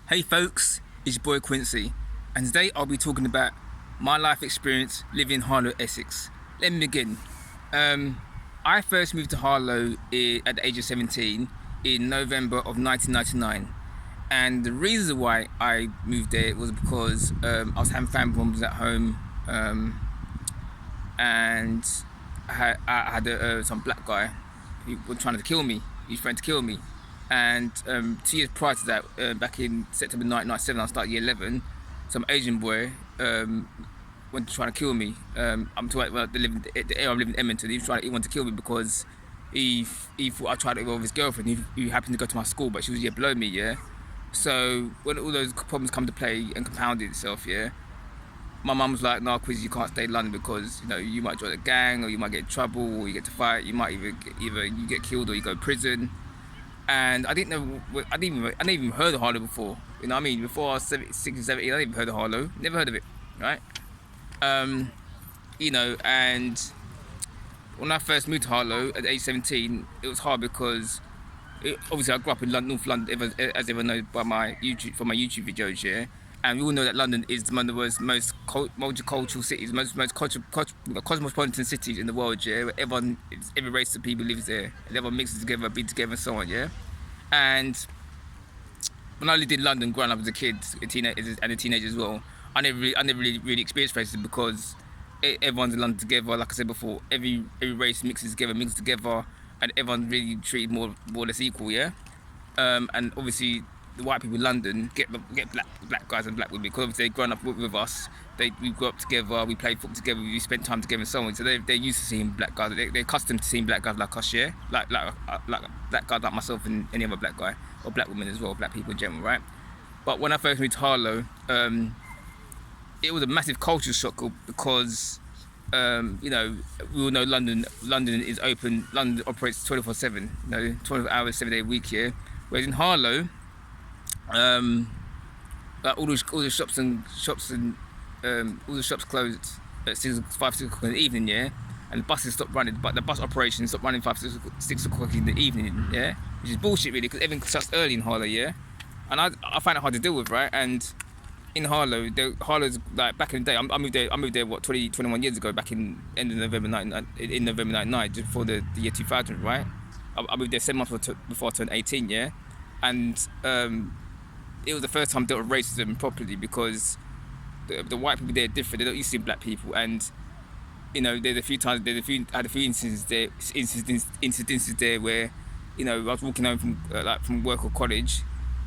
Hey folks, it's your boy Quincy, and today I'll be talking about my life experience living in Harlow, Essex. Let me begin. I first moved to Harlow at the age of 17 in November of 1999, and the reason why I moved there was because I was having family problems at home, and I had some black guy who was trying to kill me. He was trying to kill me. And 2 years prior to that, back in September 1997, I started year 11. Some Asian boy went to try to kill me. I'm talking about the area I live in Edmonton. He wanted to kill me because he thought I tried to involve his girlfriend. He happened to go to my school, but she was a year below me. Yeah. So when all those problems come to play and compounded itself, yeah, my mum was like, "No, Quiz, you can't stay in London because you might join a gang, or you might get in trouble, or you get to fight. You might either you get killed or you go to prison." And I didn't know, I didn't even heard of Harlow before. You know what I mean? Before I was 16, 17, I didn't even heard of Harlow. Never heard of it, right? And when I first moved to Harlow at age 17, it was hard because obviously I grew up in North London, as everyone knows by my YouTube videos, yeah. And we all know that London is one of the most multicultural cities, most cosmopolitan cities in the world, yeah. Where every race of people lives there, and everyone mixes together, be together, and so on, yeah. And when I lived in London, growing up as a kid, a teenager as well, I never really experienced racism because everyone's in London together. Like I said before, every race mixes together, and everyone's really treated more or less equal, yeah. And obviously, the white people in London get black guys and black women because obviously they've grown up with us. We grew up together, we played football together, we spent time together and so on. So they're used to seeing black guys. They're accustomed to seeing black guys like us, yeah, like black guys like myself and any other black guy or black women as well, black people in general, right? But when I first moved to Harlow, it was a massive culture shock because we all know London is open. London operates 24/7, 24 hours, 7 day a week, yeah. Whereas in Harlow, like all the shops and all the shops closed at 6 o'clock in the evening, yeah, and the buses stopped running. But the bus operations stopped running 6 o'clock in the evening, yeah, which is bullshit really because everything shuts early in Harlow, yeah, and I find it hard to deal with, right? And in Harlow's like back in the day, I moved there 21 years ago, back in end of November 99, just before the year 2000, right? I moved there 7 months before I turned 18, yeah, and it was the first time I dealt with racism properly because the white people there are different. They don't used to see black people, and there's a few instances there where I was walking home from work or college,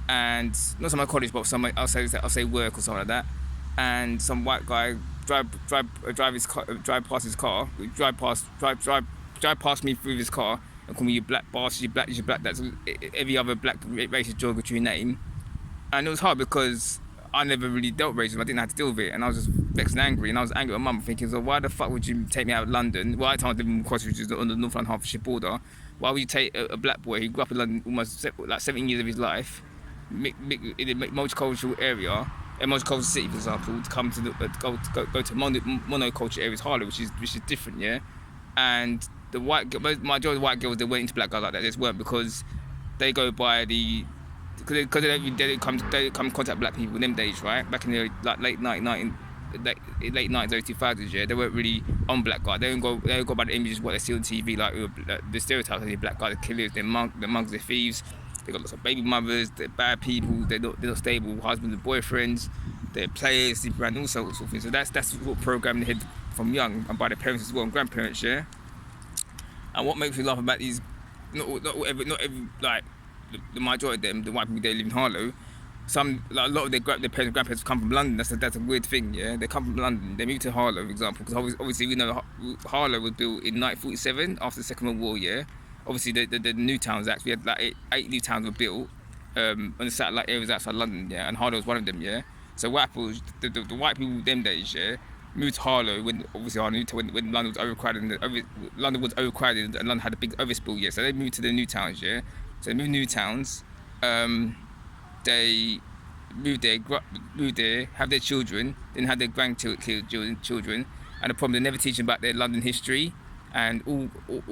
and not so much college, but I'll say work or something like that, and some white guy drive past me through his car and call me you black bastard, you black. That's every other black racist derogatory name. And it was hard because I never really dealt with racism. I didn't have to deal with it, and I was just vexed and angry. And I was angry at my mum, thinking, "So why the fuck would you take me out of London? Well, at the time I lived in Cross, which is on the North London Hertfordshire border. Why would you take a black boy who grew up in London almost like 17 years of his life, in a multicultural area, a multicultural city, for example, to come to go to monoculture areas, Harlow, which is different, yeah." And the majority of the white girls, they went into black guys like that. They just weren't because they go by the because they don't come in contact black people in them days, right? Back in the late 90s, early 2000s, yeah, they weren't really on black guys. They don't go by the images what they see on TV, like the stereotypes of the black guys, the killers, they're mugs, they're thieves. They got lots of baby mothers, they're bad people, they're not stable husbands and boyfriends, they're players, sleep around, all sorts of things. So that's what programmed the head from young and by their parents as well and grandparents, yeah. And what makes me laugh about these, not every like the majority of them, the white people, they live in Harlow. A lot of their parents and grandparents come from London. That's a weird thing, yeah. They come from London. They moved to Harlow, for example, because obviously we know Harlow was built in 1947 after the Second World War, yeah. Obviously the new towns actually had like eight new towns were built on the satellite areas outside London, yeah, and Harlow was one of them, yeah. So the white people them days, yeah, moved to Harlow when London was overcrowded and London had a big overspill, yeah. So they moved to the new towns, yeah. So they moved new towns. They moved there, have their children, then have their grandchildren, and the problem they never teach them about their London history, and all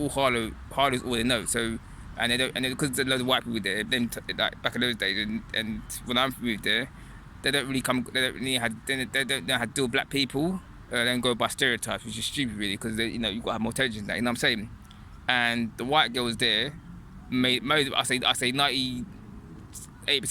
Harlow is all they know. So and they don't, and because there's a lot of white people there, them like back in those days, and when I moved there, they don't really come, they don't really have, they don't know how to deal with black people. They don't go by stereotypes, which is stupid really, because you know you got to have more intelligence than that. You know what I'm saying? And the white girls there made I say 98%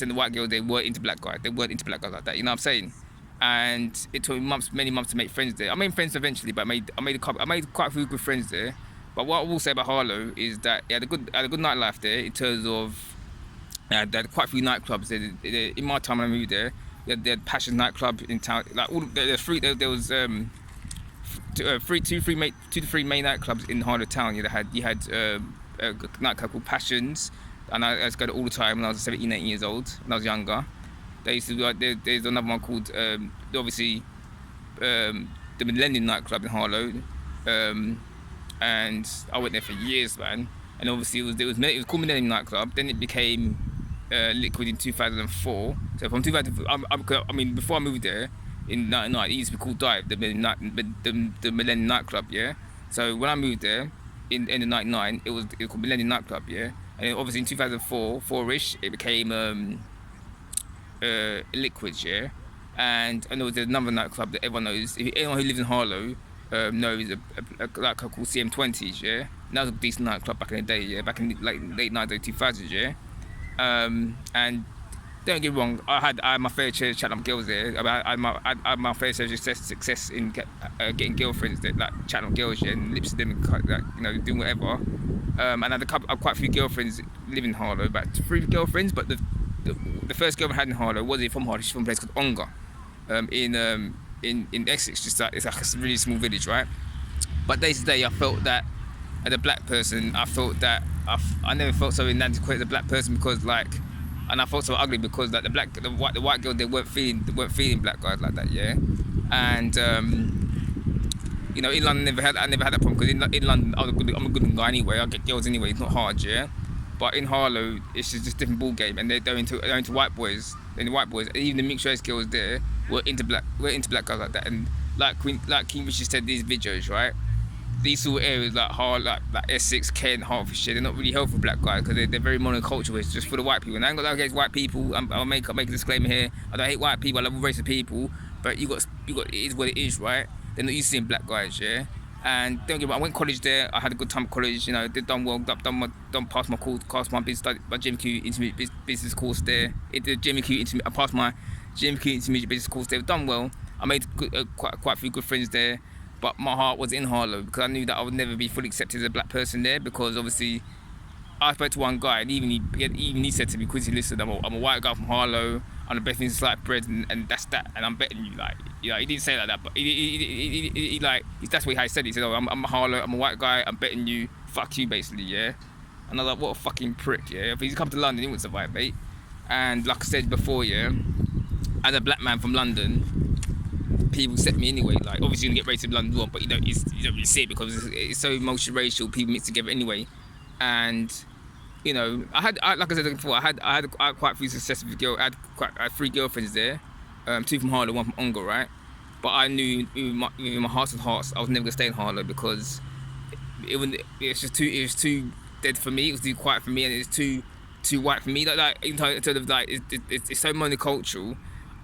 of the white girls they weren't into black guys. They weren't into black guys like that. You know what I'm saying? And it took me many months to make friends there. I made friends eventually, but I made quite a few good friends there. But what I will say about Harlow is that it had a good nightlife there in terms of they had quite a few nightclubs. In my time when I moved there, they had Passion nightclub in town. Like all there's three. There was two to three main nightclubs in Harlow town. You had a nightclub called Passions, and I used to go there all the time when I was 17, 18 years old. When I was younger, they used to do there's another one called obviously the Millennium nightclub in Harlow, and I went there for years, man. And obviously it was called Millennium nightclub. Then it became Liquid in 2004. So from 2004, I mean before I moved there in '99, it used to be called Dive, the Millennium nightclub, yeah. So when I moved there in the '99, it was called Millennium nightclub, yeah. And then obviously in 2004, four-ish, it became Liquid, yeah. And I know there's another nightclub that everyone knows. If anyone who lives in Harlow knows a nightclub called CM20s, yeah. And that was a decent nightclub back in the day, yeah. Back in like late 90s, 2000s, yeah. And don't get me wrong, I had my fair share of chatting up girls there. I had my fair share of success in getting girlfriends that like chatting up girls, yeah, and lips to them, and like, you know, doing whatever. And I had quite a few girlfriends living in Harlow, about 3 girlfriends. But the first girl I had in Harlow wasn't from Harlow. She's from a place called Ongar, in Essex. Just like, it's like a really small village, right? But day to day, I felt that as a black person, I felt that I never felt so inadequate as a black person, because like, and I felt so ugly because like the white girl, they weren't feeling black guys like that, yeah. And you know, in London, I never had that problem, because in London I'm a good guy anyway. I get girls anyway. It's not hard, yeah. But in Harlow, it's just a different ball game, and they're into white boys. And the white boys, even the mixed race girls there, were into black guys like that. And like King Richard said, these videos, right? These sort of areas like Essex, Kent, Hertfordshire, they're not really helpful for black guys, because they're very monocultural. It's just for the white people. And I ain't got that against white people. I'll make a disclaimer here. I don't hate white people. I love all race of people. But you got it is what it is, right? They're not used to seeing black guys, yeah. And don't get me wrong, I went to college there. I had a good time at college. You know, did done well. Passed my course, my GMQ intermediate business course there. I passed my GMQ intermediate business course there. Done well. I made quite a few good friends there. But my heart was in Harlow, because I knew that I would never be fully accepted as a black person there, because obviously I spoke to one guy, and even he said to me, Quincy, listen, I'm a white guy from Harlow, I'm the best thing since sliced bread, and that's that, and I'm betting you, like, you know, he didn't say it like that, but he like, that's what he said. He said, oh, I'm a Harlow, I'm a white guy, I'm betting you, fuck you, basically, yeah. And I was like, what a fucking prick, yeah. If he's come to London, he wouldn't survive, mate. And like I said before, yeah, as a black man from London, people accept me anyway. Like, obviously you're gonna get racism in London as well, but you don't really see it, because it's so multiracial, people mix together anyway. And you know, like I said before, I had quite a few successful girls. I had 3 girlfriends there, 2 from Harlow, 1 from Ongar, right? But I knew in my heart of hearts I was never gonna stay in Harlow, because it was too dead for me. It was too quiet for me, and it's too white for me. Like in terms of like, it's so monocultural.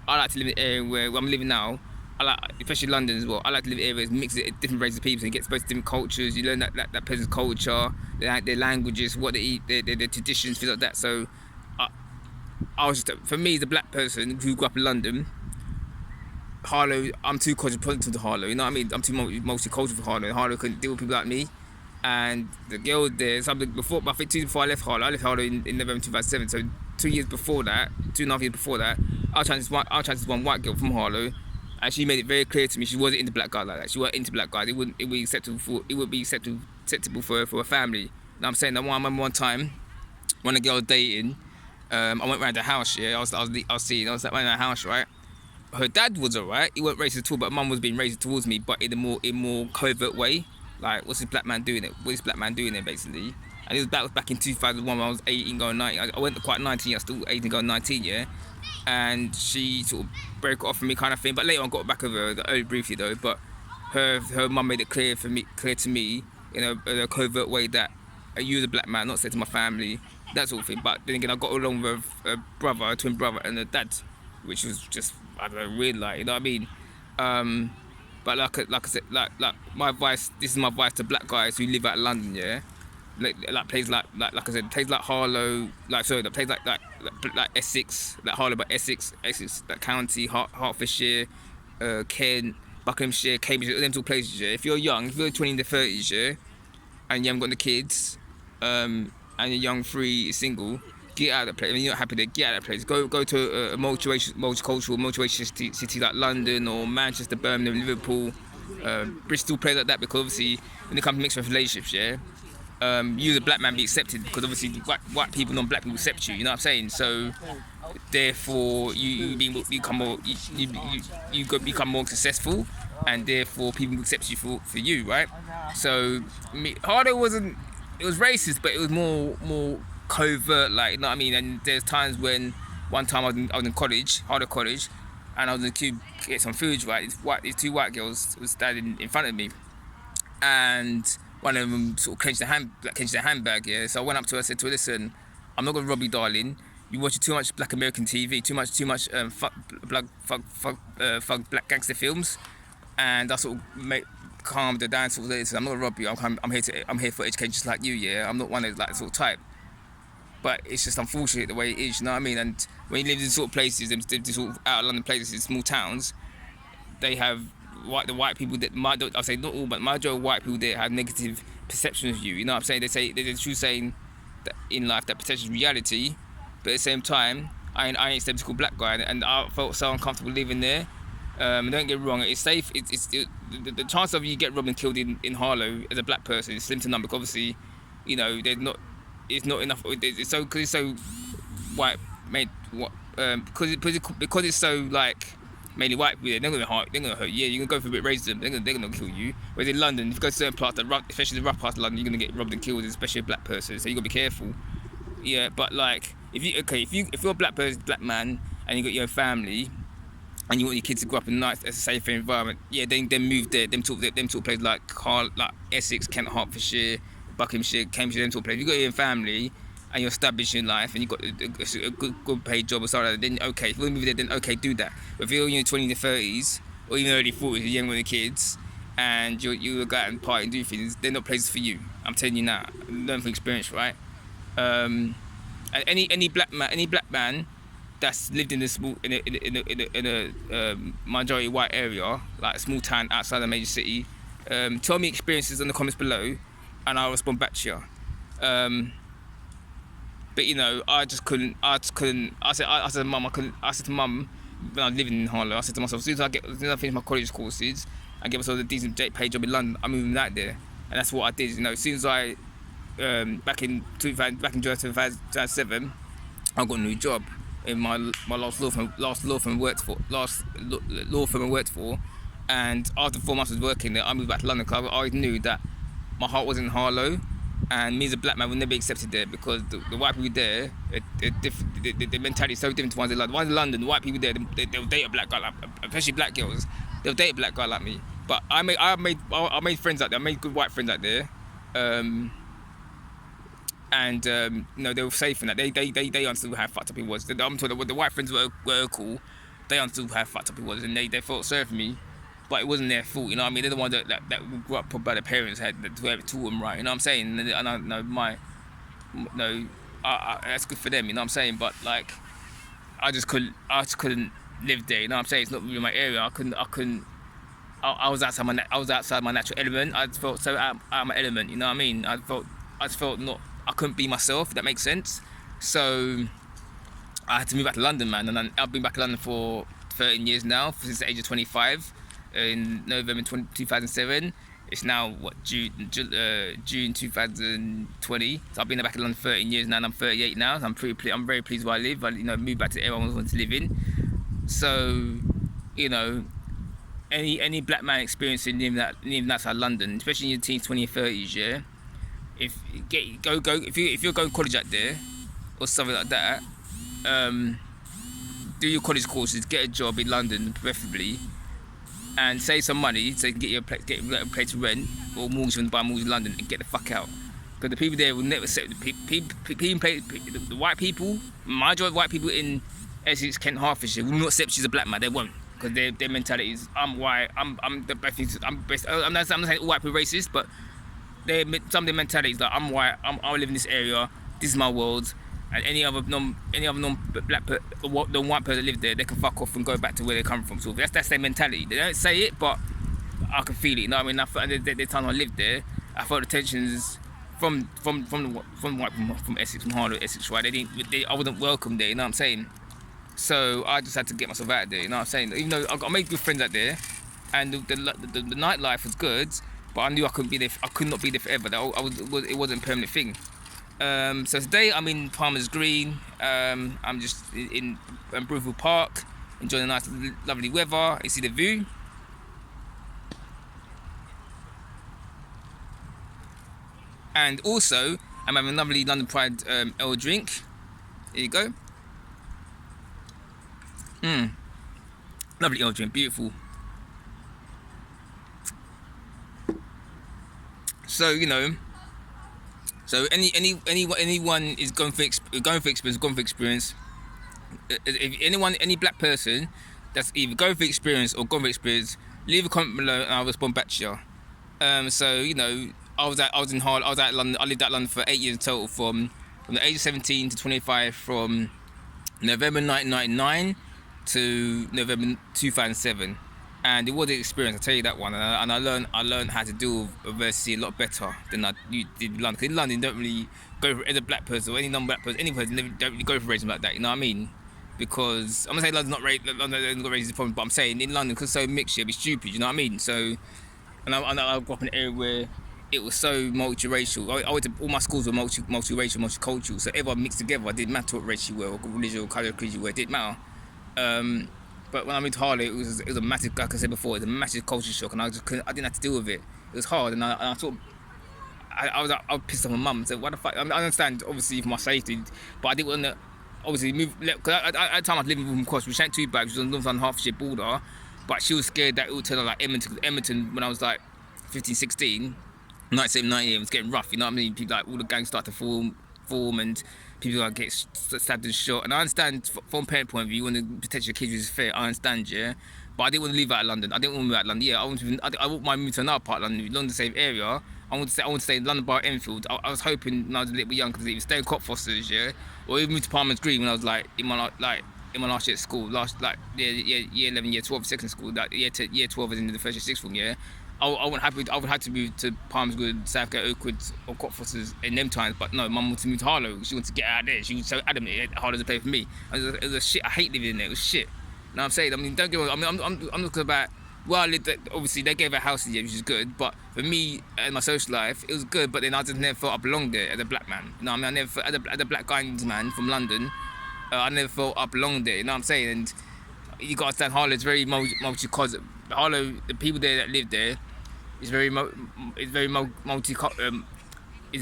I like to live in an area where I'm living now. I like, especially London as well. I like to live in areas mixed with different races of people, so you get exposed to different cultures. You learn that person's culture, their languages, what they eat, their traditions, things like that. So, I was just, for me as a black person who grew up in London, Harlow, I'm too cosmopolitan to Harlow. You know what I mean? I'm too multicultural for Harlow. Harlow couldn't deal with people like me. And the girl there, I think 2 years before I left Harlow in November 2007. So 2.5 years before that, I was trying this one white girl from Harlow. And she made it very clear to me she wasn't into black guys like that. She wasn't into black guys. It would be acceptable for a family. You know what I'm saying? I remember one time when a girl was dating, I went round the house. Yeah, I was seeing. I was like around the house, right? Her dad was alright. He wasn't racist at all, but mum was being racist towards me, but in a more covert way. Like, what's this black man doing it? What is this black man doing there, basically? And that was back in 2001 when I was 18 going 19. I went to quite 19. I was still 18 going 19, yeah. And she sort of broke it off from me, kind of thing. But later on, got back with her, only briefly though. But her mum made it clear to me in a covert way that you as a black man, not say to my family, that sort of thing. But then again, I got along with a brother, a twin brother, and a dad, which was just, I don't know, weird, like, you know what I mean? But like I said, like my advice, this is my advice to black guys who live out of London, yeah. Like places like I said, places like Harlow, like places like Essex, like Harlow, but Essex, like County, Hertfordshire, Kent, Buckinghamshire, Cambridge, them two places, yeah. If you're young, if you're 20 in the 30s, yeah, and you haven't got the kids, and you're young, free, single, get out of that place. I mean, you're not happy there, get out of that place. Go to a multicultural, multiracial city like London or Manchester, Birmingham, Liverpool, Bristol, places like that, because obviously when it comes to mixed relationships, yeah, you as a black man be accepted, because obviously white people, non-black people accept you. You know what I'm saying? So therefore, you become more successful, and therefore people accept you for you, right? So Harlow wasn't. It was racist, but it was more covert, like, you know what I mean? And there's times when one time I was in college, Harlow College, and I was in the queue to get some food, right? These two white girls was standing in front of me, and one of them sort of clenched their handbag, yeah. So I went up to her and said to her, listen, I'm not gonna rob you, darling. You watch too much black American TV, too much black gangster films, and I sort of calmed her down. Sort of said, I'm not gonna rob you. I'm here for education, just like you, yeah. I'm not one of that sort of type. But it's just unfortunate the way it is, you know what I mean? And when you live in sort of places, them sort of out of London places, small towns, they have the white people that I'll say not all, but majority of white people there have negative perceptions of you. You know what I'm saying? There's a true saying that in life that perception is reality, but at the same time, I ain't a stereotypical black guy, and I felt so uncomfortable living there. Don't get me wrong, it's safe. The chance of you get robbed and killed in Harlow as a black person is slim to none, because obviously, you know, it's not enough. It's so white made because it's so like mainly white people. They're gonna hurt you. Yeah, you're gonna go for a bit of racism. They're gonna kill you. Whereas in London, if you go to certain parts, especially the rough parts of London, you're gonna get robbed and killed, especially a black person. So you gotta be careful. Yeah, but like if you're a black man and you got your family, and you want your kids to grow up in a nice, a safer environment, yeah, then move there. Them sort of places like Essex, Kent, Hertfordshire, Buckinghamshire, Cambridge, them sort of places. If you got your family and you're established in life and you've got a good paid job or something like that, then okay. If you want to move there, then okay, do that. But if you're in your 20s and 30s, or even early 40s, you're young with the kids, and you go out and party and do things, they're not places for you. I'm telling you now. Learn from experience, right? And any black man that's lived in a majority white area, like a small town outside a major city, tell me experiences in the comments below, and I'll respond back to you. But you know, I couldn't. I said to mum, when I was living in Harlow, I said to myself, as soon as I finish my college courses and get myself a decent paid job in London, I'm moving out there, and that's what I did. You know, as soon as I back in July 2007, I got a new job in my last law firm I worked for, and after 4 months of working there, I moved back to London because I always knew that my heart was in Harlow, and me as a black man would never be accepted there, because the white people there, the mentality is so different to ones in London. The ones in London, the white people there, they'll date a black guy, especially black girls, they'll date a black guy like me. But I made friends out there, I made good white friends out there, and you know, they were safe in that. They understood how fucked up it was. I'm told that the white friends were cool. They understood how fucked up it was, and they felt sorry for me, but it wasn't their fault. You know what I mean? They're the ones that grew up by their parents, had to taught them right. You know what I'm saying? And I know that's good for them. You know what I'm saying? But like, I just couldn't live there. You know what I'm saying? It's not really my area. I couldn't. I was outside my natural element. I felt so out of my element. You know what I mean? I just felt not. I couldn't be myself, if that makes sense. So I had to move back to London, man. And I've been back in London for 13 years now, since the age of 25. In November 2007. It's now June 2020. So I've been back in London 13 years now, and I'm 38 now. So I'm very pleased where I live. I moved back to the area I wanted to live in. So, you know, any black man experiencing living outside London, especially in your teens, 20s, 30s, yeah. If you're going to college out there or something like that, do your college courses, get a job in London preferably, and save some money so you can get a place to rent or mortgage and buy mortgage in London and get the fuck out. Because the people there will never accept the white people, majority of white people in Essex, Kent, Hertfordshire will not accept she's a black man. They won't, because their mentality is I'm white, I'm the best. I'm not saying all white people are racist, but some of their mentality is like I'm white, I live in this area, this is my world, and any other non-black non-white person that live there, they can fuck off and go back to where they come from. So that's their mentality. They don't say it, but I can feel it. You know what I mean? The time I lived there, I felt the tensions from Essex, from Harlow, Essex, right? I wasn't welcome there. You know what I'm saying? So I just had to get myself out of there. You know what I'm saying? Even though I made good friends out there, and the nightlife was good, but I knew I couldn't be there. I could not be there forever. It wasn't a permanent thing. So today I'm in Palmer's Green. I'm just in Brewville Park, enjoying the nice, lovely weather. You see the view. And also, I'm having a lovely London Pride ale drink. Here you go. Lovely ale drink, beautiful. So anyone is going for experience. If any black person that's either going for experience or gone for experience, leave a comment below and I'll respond back to you. I was in Harlow. I was at London. I lived at London for 8 years in total, from the age of 17 to 25, from November 1999 to November 2007. And it was an experience, I tell you that one. And I learned how to deal with adversity a lot better than I did in London. Because in London, you don't really go for, as a black person or any non-black person, any person, don't really go for racism like that. You know what I mean? Because I'm not saying London's not racist problem, but I'm saying in London, because it's so mixed, it'd be stupid. You know what I mean? So, and I grew up in an area where it was so multiracial. I went to, all my schools were multiracial, multicultural, so everyone mixed together. It didn't matter what race you were, or religion, or colour, creed you were. It didn't matter. But when I moved to Harlow, it was a massive, like I said before, it was a massive culture shock, and I didn't have to deal with it. It was hard, and I thought I was pissed off my mum. So what the fuck? I understand, obviously, for my safety, but I didn't want to obviously move. Because at the time I was living with Cross, which ain't too bad, which was on the North Hertfordshire border, but she was scared that it would turn out like Edmonton. Because Edmonton, when I was like 15, 16. 97, 98, it was getting rough, you know what I mean? People, like, all the gangs start to form and people like get stabbed and shot. And I understand from a parent point of view, you want to protect your kids, which is fair, I understand, yeah. But I didn't want to leave out of London. I didn't want to move out of London. Yeah, I wouldn't mind moving to another part of London, London same area. I want to stay in London Bar Enfield. I was hoping when I was a little bit young, because either stay in Cockfosters, yeah, or even move to Palmer's Green when I was like in my last year at school, year 11, year 12, second school, that year 12 was in the first year, sixth form, yeah. I would have to move to Palmer's Green, Southgate, Oakwood, or Cockfosters in them times, but no, Mum wanted to move to Harlow. She wanted to get out of there. She was so adamant Harlow's a place for me. It was a shit. I hate living in there. It was shit. You know what I'm saying? I mean, don't get me wrong. I mean, I'm looking about where I lived. Obviously, they gave her houses here, which is good. But for me and my social life, it was good. But then I just never felt I belonged there as a black man. You know what I mean? I never felt, as a black Guyanese man from London, I never felt I belonged there. You know what I'm saying? And you got to understand, Harlow is very multi-cosm. Harlow, the people there that live there, is very is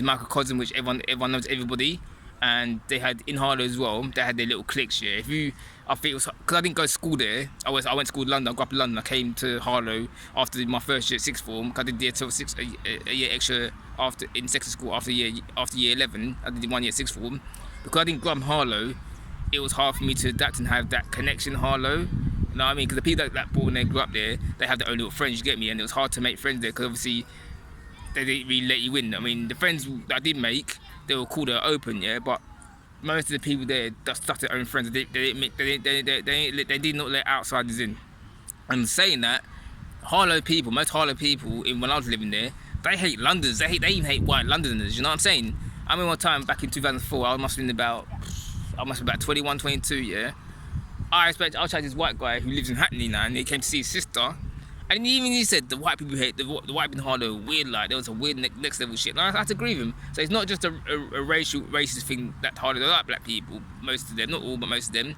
microcosm, which everyone knows everybody. And they had in Harlow as well, they had their little cliques, yeah. I think it was because I didn't go to school there. I went to school in London. I grew up in London. I came to Harlow after my first year at sixth form. I did year 12, a year extra after in second school after year 11. I did 1 year at sixth form. Because I didn't grow up in Harlow, it was hard for me to adapt and have that connection in Harlow. You know what I mean? Because the people that born there, grew up there, they have their own little friends, you get me? And it was hard to make friends there because obviously they didn't really let you in. I mean, the friends that I did make, they were cool, they were open, yeah? But most of the people there that started their own friends, they did not let outsiders in. And saying that, most Harlow people, when I was living there, they hate Londoners, they even hate white Londoners, you know what I'm saying? I mean, one time back in 2004, I must have been about 21, 22, yeah? I tried this white guy who lives in Hackney now, and he came to see his sister, and he said the white people hate the white people in Harlow weird, like there was a weird next level shit. And I had to agree with him. So it's not just a racist thing that Harlow, they like black people, most of them, not all, but most of them.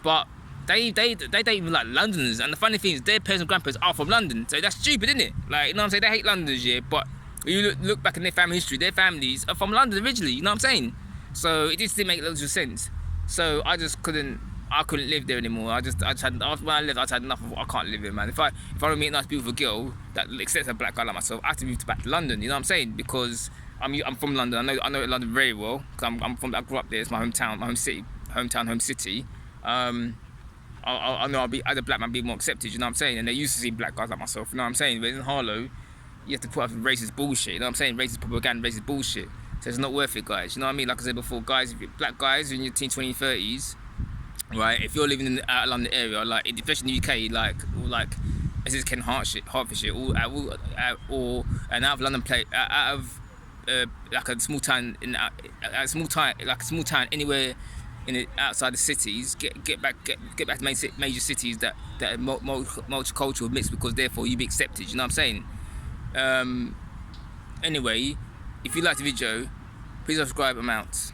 But they don't even like Londoners. And the funny thing is, their parents and grandparents are from London, so that's stupid, isn't it? Like, you know what I'm saying? They hate Londoners, yeah. But when you look back in their family history, their families are from London originally. You know what I'm saying? So it just didn't make loads of sense. So I just couldn't live there anymore. After when I left, I had enough of. I can't live here, man. If I want to meet a nice, beautiful girl that accepts a black guy like myself, I have to move back to London. You know what I'm saying? Because I'm from London. I know London very well because I grew up there. It's my hometown, my home city, home city. I know I'll be, as a black man, be more accepted. You know what I'm saying? And they used to see black guys like myself. You know what I'm saying? But in Harlow, you have to put up with racist bullshit. You know what I'm saying? Racist propaganda, racist bullshit. So it's not worth it, guys. You know what I mean? Like I said before, guys, if you're black guys in your teen 20s, 30s, right? If you're living in the out of London area, like especially in the UK, like Essex, Kent, Hertfordshire, or an out of London place, out of like a small town a small town anywhere in the, outside the cities, get back to major cities that are multicultural mixed, because therefore you be accepted. You know what I'm saying? Anyway, if you like the video, please subscribe. I'm out.